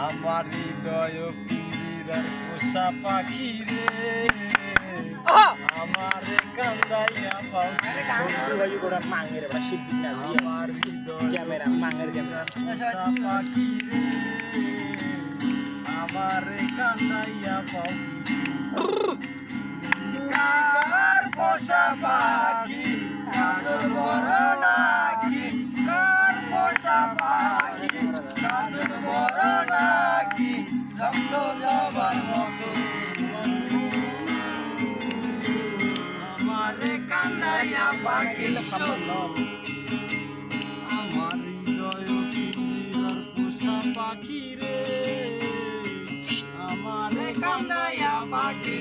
আমার হৃদয় পিঞ্জিরার পোষা পাখি রে আমার কান্দাইয়া পাও মাঙের আমার হৃদয় ক্যামেরা মাঙের ক্যামেরা পোষা পাখি রে আমার কান্দাইয়া পাও কার পোষা পাখি কাজল বড় নাকি কার পোষা পাখি কাজল বড় নাকি রক্ত জবার মতো আমার কান্দাইয়া পাখি আমার হৃদয় পিঞ্জিরার পোষা পাখি রে আমার কান্দাইয়া পাখি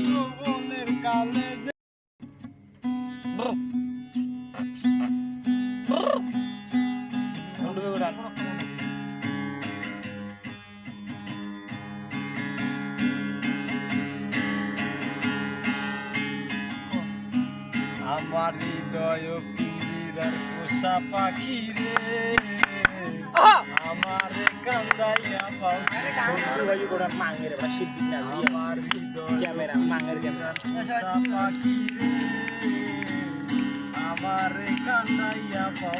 যৌবনের কালে যে আমার হৃদয় পিঞ্জিরার পোষা পাখি রে আমার কান্দাইয়া পাও মাঙের আমার হৃদয় ক্যামেরা মাঙের ক্যামেরা পোষা পাখি রে আমার কান্দাইয়া পাও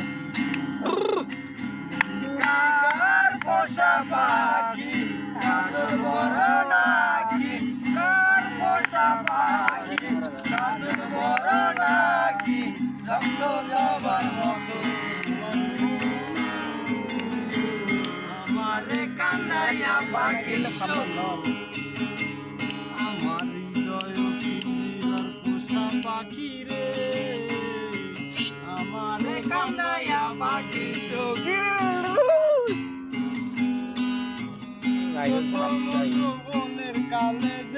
কার পোষা পাখি কাজল বড় নাকি কার পোষা পাখি কাজল বড় নাকি রক্ত জবার মতো আমার কান্দাইয়া পাখি আমার হৃদয় পিঞ্জিরার পোষা পাখি রে আমার কান্দাইয়া পাখি রাইল